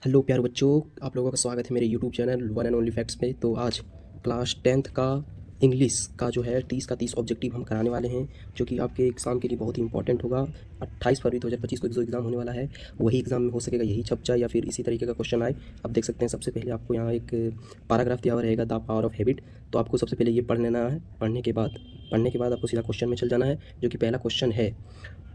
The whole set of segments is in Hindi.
हेलो प्यारे बच्चों, आप लोगों का स्वागत है मेरे YouTube channel one and only facts में। तो आज क्लास 10th का इंग्लिश का जो है 30 का 30 ऑब्जेक्टिव हम कराने वाले हैं, जो कि आपके एग्ज़ाम के लिए बहुत ही इंपॉर्टेंट होगा। 28 फरवरी 2025 को जो एग्ज़ाम होने वाला है वही एग्ज़ाम में हो सकेगा यही छप जाए या फिर इसी तरीके का क्वेश्चन आए। आप देख सकते हैं, सबसे पहले आपको यहाँ एक पैराग्राफ दिया हुआ रहेगा, द पावर ऑफ हैबिट। तो आपको सबसे पहले ये पढ़ लेना है। पढ़ने के बाद आपको सीधा क्वेश्चन में चल जाना है, जो कि पहला क्वेश्चन है,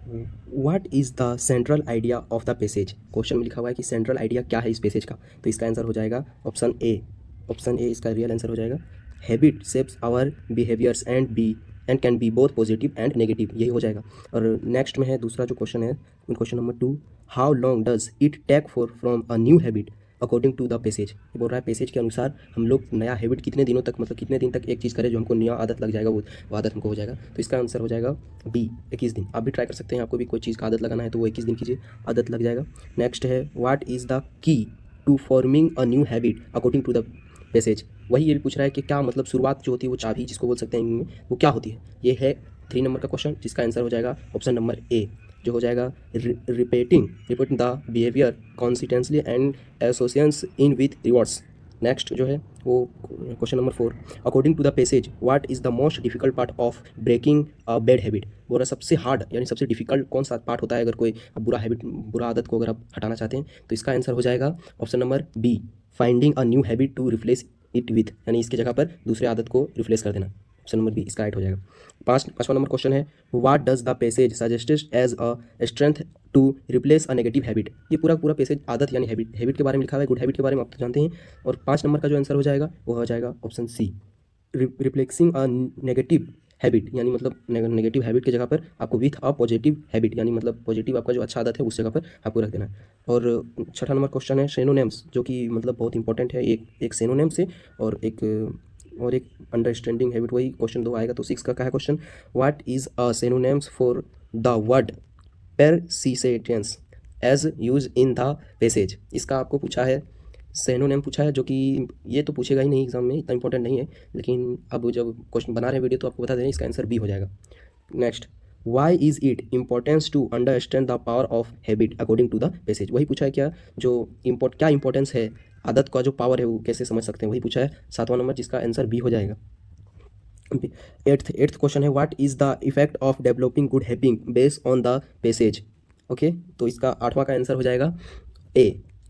what is the central idea of the passage. Question में लिखा हुआ है कि सेंट्रल आइडिया क्या है इस पैसेज का। तो इसका आंसर हो जाएगा ऑप्शन ए इसका रियल आंसर हो जाएगा। Habit shapes our behaviours and can be both positive and negative, यही हो जाएगा। और नेक्स्ट में है दूसरा जो क्वेश्चन है, question number 2, how long does it take for from a new habit according to the passage. ये बोल रहा है पैसेज के अनुसार हम लोग नया हैबिट कितने दिनों तक, मतलब कितने दिन तक एक चीज़ करें जो हमको नया आदत लग जाएगा, वो आदत हमको हो जाएगा। तो इसका आंसर हो जाएगा बी, 21 दिन। आप भी ट्राई कर सकते हैं, आपको भी कोई चीज़ का आदत लगाना है तो वो 21 दिन कीजिए, आदत लग जाएगा। नेक्स्ट है, what is the key to forming a new habit according to the passage. वही ये भी पूछ रहा है कि क्या मतलब शुरुआत जो होती है वो चाबी जिसको बोल सकते हैं इंग्लिश में, वो क्या होती है। ये है 3 नंबर का क्वेश्चन, जिसका आंसर हो जाएगा ऑप्शन नंबर ए, जो हो जाएगा repeating the behaviour consistently and associations in with rewards. Next जो है वो question number 4, according to the passage what is the most difficult part of breaking a bad habit. बोल रहा सबसे हार्ड यानी सबसे डिफिकल्ट कौन सा पार्ट होता है अगर कोई बुरा आदत को अगर आप हटाना चाहते हैं। तो इसका आंसर हो जाएगा option number B, finding a new habit to replace it with, यानी इसकी जगह पर दूसरे आदत को रिप्लेस कर देना। ऑप्शन नंबर बी इसका राइट हो जाएगा। पाँचवा नंबर क्वेश्चन है, what does the passage suggested as a strength to replace a negative habit. ये पूरा पैसेज आदत यानी हैबिट के बारे में लिखा हुआ है, गुड हैबिट के बारे में आप तो जानते हैं। और 5 नंबर का जो आंसर हो जाएगा वो हो जाएगा option C, replacing a negative habit, यानी मतलब नेगेटिव हैबिट की जगह पर आपको विथ अ पॉजिटिव हैबिट, यानी मतलब पॉजिटिव आपका जो अच्छा आदत है उस जगह पर आपको रख देना है। और 6ठा नंबर क्वेश्चन है सिनोनिम्स, जो कि मतलब बहुत इंपॉर्टेंट है। एक सिनोनिम से और एक अंडरस्टैंडिंग हैबिट, वही क्वेश्चन 2 आएगा। तो 6 का क्या है question, what is a synonyms for the word persistence as use in the passage. इसका आपको पूछा है, सिनोनिम पूछा है, जो कि ये तो पूछेगा ही नहीं एग्जाम में, इतना इंपॉर्टेंट नहीं है, लेकिन अब जब क्वेश्चन बना रहे हैं वीडियो तो आपको बता दें, इसका आंसर बी हो जाएगा। Next, why is it importance to understand the power of habit according to the passage. वही पूछा है क्या, जो क्या इंपॉर्टेंस है, आदत का जो पावर है वो कैसे समझ सकते हैं, वही पूछा है 7वां नंबर, जिसका आंसर बी हो जाएगा। एट्थ क्वेश्चन है, what is the effect of developing good habit based on the passage. Okay, तो इसका 8वां का आंसर हो जाएगा A,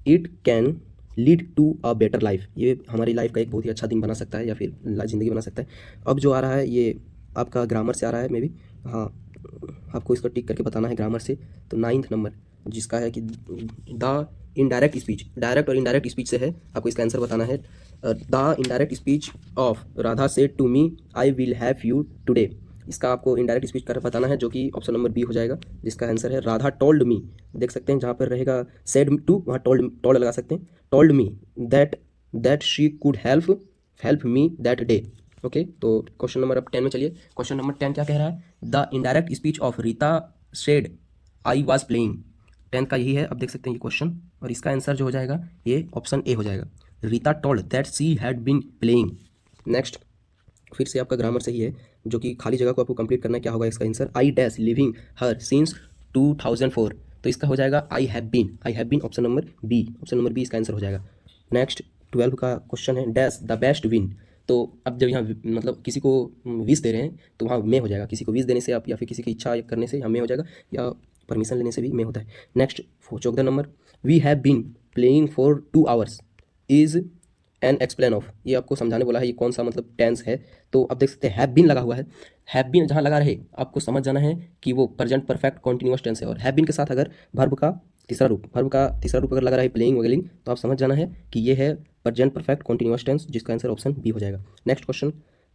it can lead to a better life. ये हमारी लाइफ का एक बहुत ही अच्छा दिन बना सकता है या फिर ज़िंदगी बना सकता है। अब जो आ रहा है ये आपका ग्रामर से आ रहा है, मे बी, हाँ, आपको इसको टिक करके बताना है ग्रामर से। तो 9th नंबर, जिसका है कि द इनडायरेक्ट स्पीच, डायरेक्ट और इनडायरेक्ट स्पीच से है, आपको इसका आंसर बताना है। The indirect speech of Radha said to me I will have you today. इसका आपको इनडायरेक्ट स्पीच कर बताना है, जो कि ऑप्शन नंबर बी हो जाएगा, जिसका आंसर है राधा टोल्ड मी। देख सकते हैं जहाँ पर रहेगा सेड टू, वहाँ टोल्ड लगा सकते हैं, told me that that she could help me that day. Okay, तो क्वेश्चन नंबर अब 10 में चलिए। क्वेश्चन नंबर 10 क्या कह रहा है, the indirect speech of Rita said I was playing. 10th का यही है, अब देख सकते हैं ये क्वेश्चन, और इसका आंसर जो हो जाएगा ये ऑप्शन ए हो जाएगा, Rita told that she had been playing. Next, फिर से आपका ग्रामर सही है, जो कि खाली जगह को आपको कंप्लीट करना है। क्या होगा इसका answer, I dash living her since 2004। तो इसका हो जाएगा I have been, option number B इसका आंसर हो जाएगा। नेक्स्ट, 12 का क्वेश्चन है, डैश द बेस्ट विन। तो अब जब यहाँ मतलब किसी को विश दे रहे हैं तो वहाँ में हो जाएगा, किसी को विश देने से आप या फिर किसी की इच्छा करने से यहाँ में हो जाएगा, या परमिशन लेने से भी में होता है। नेक्स्ट, 14 नंबर, we have been playing for 2 hours is an explain of. ये आपको समझाने बोला है, ये कौन सा मतलब टेंस है। तो आप देख सकते हैं हैव बीन लगा हुआ है, हैव बीन जहाँ लगा रहे आपको समझ जाना है कि वो प्रेजेंट परफेक्ट कॉन्टिन्यूअस टेंस है। और हैव बीन के साथ अगर वर्ब का तीसरा रूप अगर लगा रहा है प्लेइंग वगैलिंग, तो आप समझ जाना है कि ये है प्रेजेंट परफेक्ट कॉन्टिन्यूअस टेंस, जिसका आंसर ऑप्शन बी हो जाएगा। Next question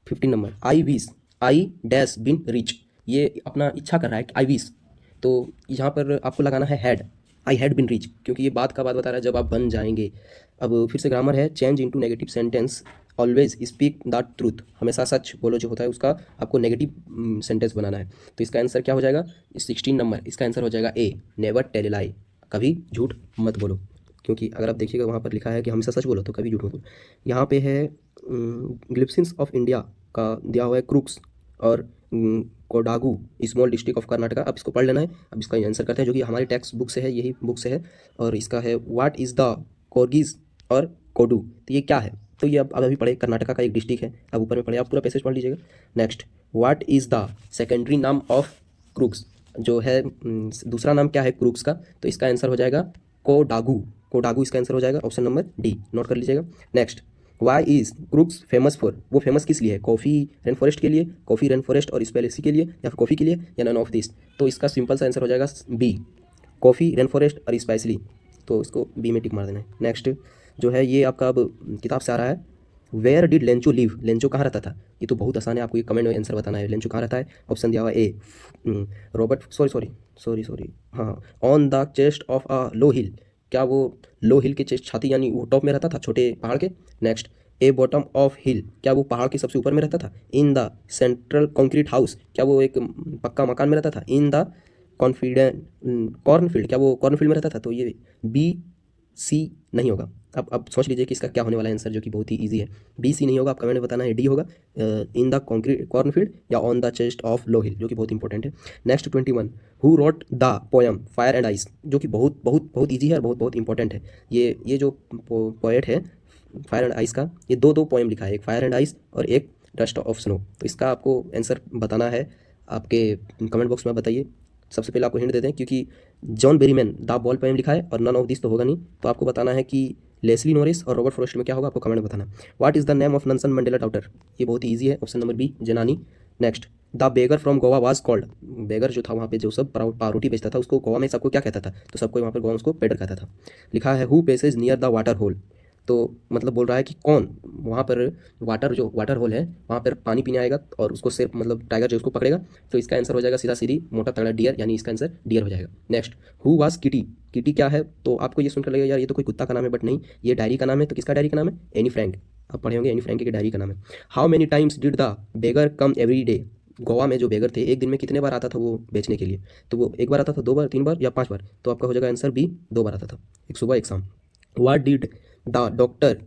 15 number, I wish I dash been rich. ये अपना इच्छा कर रहा है कि आई विश, तो यहाँ पर आपको लगाना है had, I had been rich, क्योंकि ये बात का बात बता रहा है जब आप बन जाएंगे। अब फिर से ग्रामर है, change into negative sentence always speak the truth. हमेशा सच बोलो, जो होता है उसका आपको नेगेटिव सेंटेंस बनाना है। तो इसका आंसर क्या हो जाएगा, 16 नंबर, इसका आंसर हो जाएगा ए, नेवर टेल ए लाई। कभी झूठ मत बोलो, क्योंकि अगर आप देखिएगा वहाँ पर लिखा है कि हमेशा सच बोलो, तो कभी झूठ मत बोलो। यहाँ पे है ग्लिप्सिंस ऑफ इंडिया का दिया हुआ है क्रूक्स और Kodagu small district of Karnataka. अब इसको पढ़ लेना है। अब इसका आंसर करते हैं, जो कि हमारे टेक्स्ट बुक से है, यही बुक से है, और इसका है, व्हाट इज़ द कोर्गिज और कोडू। तो ये क्या है? तो ये अब अभी पढ़े, कर्नाटका का एक डिस्ट्रिक्ट है। अब ऊपर में पढ़े, आप पूरा पैसेज पढ़ लीजिएगा। Next, what is the secondary नाम ऑफ क्रूक्स? जो है दूसरा नाम क्या है क्रूक्स का? तो इसका आंसर हो जाएगा कोडागू। कोडागू इसका आंसर हो जाएगा, ऑप्शन नंबर डी, नोट कर लीजिएगा। Next, why is crooks famous for? वो फेमस किस लिए है? कॉफ़ी रेन फॉरेस्ट के लिए, कॉफ़ी रेन फॉरेस्ट और स्पेलिसी के लिए, या फिर कॉफ़ी के लिए, या नन ऑफ दिस? तो इसका सिंपल सा आंसर हो जाएगा बी, कॉफ़ी रेन फॉरेस्ट और स्पेशली। तो इसको बी में टिक मार देना है। नेक्स्ट जो है ये आपका अब किताब से आ रहा है, where did Lencho live? Lencho कहाँ रहता था? ये तो बहुत आसान है, आपको ये कमेंट में आंसर बताना है। लेंचो कहाँ रहता है? ऑप्शन दिया हुआ ए, रॉबर्ट सॉरी हाँ, on the chest of a low hill. क्या वो लो हिल के चेस्ट, छाती यानी वो टॉप में रहता था छोटे पहाड़ के? नेक्स्ट, ए बॉटम ऑफ हिल, क्या वो पहाड़ के सबसे ऊपर में रहता था? In the central concrete house, क्या वो एक पक्का मकान में रहता था? इन द कॉर्नफील्ड, क्या वो कॉर्नफील्ड में रहता था? तो ये बी सी नहीं होगा। अब सोच लीजिए कि इसका क्या होने वाला है आंसर, जो कि बहुत ही इजी है। बी सी नहीं होगा, आप कमेंट में बताना है। डी होगा, इन द कॉर्नफील्ड या on the chest of low hill, जो कि बहुत इंपॉर्टेंट है। Next 21, who wrote the poem fire and ice? जो कि बहुत बहुत बहुत ईजी है और बहुत बहुत इंपॉर्टेंट है। ये जो पोएट है फायर एंड आइस का, ये दो पोएम लिखा है, एक फायर एंड आइस और एक डस्ट ऑफ स्नो। तो इसका आपको आंसर बताना है, आपके कमेंट बॉक्स में बताइए। सबसे पहले आपको हिंट देते हैं, क्योंकि John Berryman the ball poem लिखा है और नन ऑफ दिस तो होगा नहीं। तो आपको बताना है कि लेस्ली नॉरिस और रॉबर्ट फ्रॉस्ट में क्या होगा, आपको कमेंट में बताना। What is the name of Nelson Mandela daughter? ये बहुत ही ईजी है, option number B, Zenani. Next, the beggar from Goa was called? Beggar जो था वहाँ पे जो सब पावरोटी बेचता था, उसको गोवा में सबको क्या कहता था? तो सबको वहाँ पर गोवा उसको पेडर कहता था। लिखा है who passes near the water hole? तो मतलब बोल रहा है कि कौन वहाँ पर वाटर होल है वहाँ पर पानी पीने आएगा और उसको सिर्फ मतलब टाइगर जो उसको पकड़ेगा। तो इसका आंसर हो जाएगा सीधा सीधी मोटा तगड़ा डियर, यानी इसका आंसर डियर हो जाएगा। Next, who was kitty? Kitty क्या है? तो आपको ये सुनकर लगेगा यार ये तो कोई कुत्ता का नाम है, बट नहीं, ये डायरी का नाम है। तो किसका डायरी का नाम है? Anne Frank. आप पढ़े होंगे, एनी फ्रैंक की डायरी का नाम है। How many times did the beggar come every day? Goa में जो बेगर थे एक दिन में कितने बार आता था वो बेचने के लिए? तो वो एक बार आता था, 2 बार, 3 बार या 5 बार? तो आपका हो जाएगा आंसर बी, 2 बार आता था, एक सुबह एक शाम। What did the doctor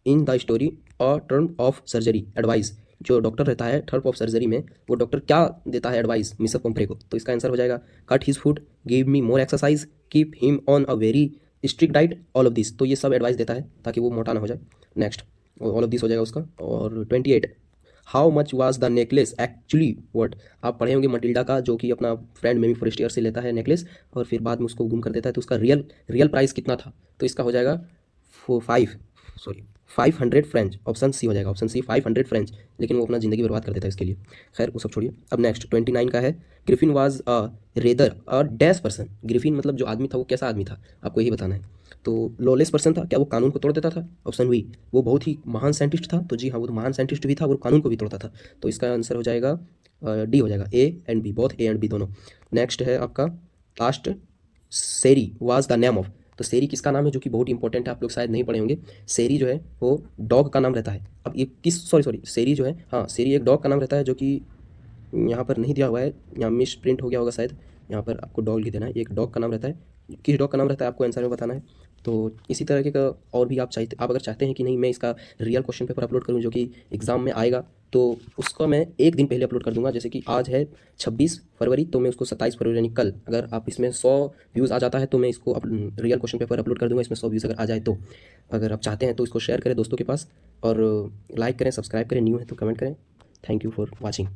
in the story और टर्म ऑफ सर्जरी एडवाइस? जो डॉक्टर रहता है टर्म ऑफ सर्जरी में, वो डॉक्टर क्या देता है एडवाइस मिस्टर पोम्फ्रे को? तो इसका आंसर हो जाएगा cut his food, give me more exercise, keep him on a very strict diet, all of this. तो ये सब एडवाइस देता है ताकि वो मोटा ना हो जाए। नेक्स्ट, ऑल ऑफ दिस हो जाएगा उसका। और 28, how much was the necklace actually what? आप पढ़े होंगे मटिल्डा का, जो कि अपना फ्रेंड मेमी फॉरेस्टियर से लेता है नेकलेस और फिर बाद में उसको गुम कर देता है। तो उसका रियल प्राइस कितना था? तो इसका हो जाएगा 500 फ्रेंच, ऑप्शन सी हो जाएगा, ऑप्शन सी 500 फ्रेंच। लेकिन वो अपना ज़िंदगी बर्बाद कर देता है इसके लिए। खैर वो सब छोड़िए। अब नेक्स्ट 29 का है, Griffin was a rather a dash person? Griffin मतलब जो आदमी था वो कैसा आदमी था, आपको यही बताना है। तो लॉलेस पर्सन था, क्या वो कानून को तोड़ देता था? ऑप्शन बी, वो बहुत ही महान साइंटिस्ट था। तो जी हाँ, वो तो महान साइंटिस्ट भी था, वो कानून को भी तोड़ता था। तो इसका आंसर हो जाएगा डी हो जाएगा, A and B, both A and B दोनों। नेक्स्ट है आपका last, Sherry was the name of? तो सेरी किसका नाम है, जो कि बहुत इंपॉर्टेंट है, आप लोग शायद नहीं पढ़े होंगे। सेरी जो है वो डॉग का नाम रहता है। अब ये किस सॉरी सेरी जो है, हाँ सेरी एक डॉग का नाम रहता है, जो कि यहाँ पर नहीं दिया हुआ है, यहाँ मिस प्रिंट हो गया होगा शायद। यहाँ पर आपको डॉग लिख देना है, एक डॉग का नाम रहता है। किस डॉग का नाम रहता है आपको आंसर में बताना है। तो इसी तरह के का और भी आप अगर चाहते हैं कि नहीं मैं इसका रियल क्वेश्चन पेपर अपलोड करूँ जो कि एग्ज़ाम में आएगा, तो उसको मैं एक दिन पहले अपलोड कर दूंगा। जैसे कि आज है 26 फरवरी, तो मैं उसको 27 फरवरी यानी कल, अगर आप इसमें 100 व्यूज़ आ जाता है तो मैं इसको रियल क्वेश्चन पेपर अपलोड कर दूंगा। इसमें 100 व्यूज़ अगर आ जाए तो अगर आप चाहते हैं तो इसको शेयर करें दोस्तों के पास और लाइक करें, सब्सक्राइब करें, न्यू है तो कमेंट करें। Thank you for watching.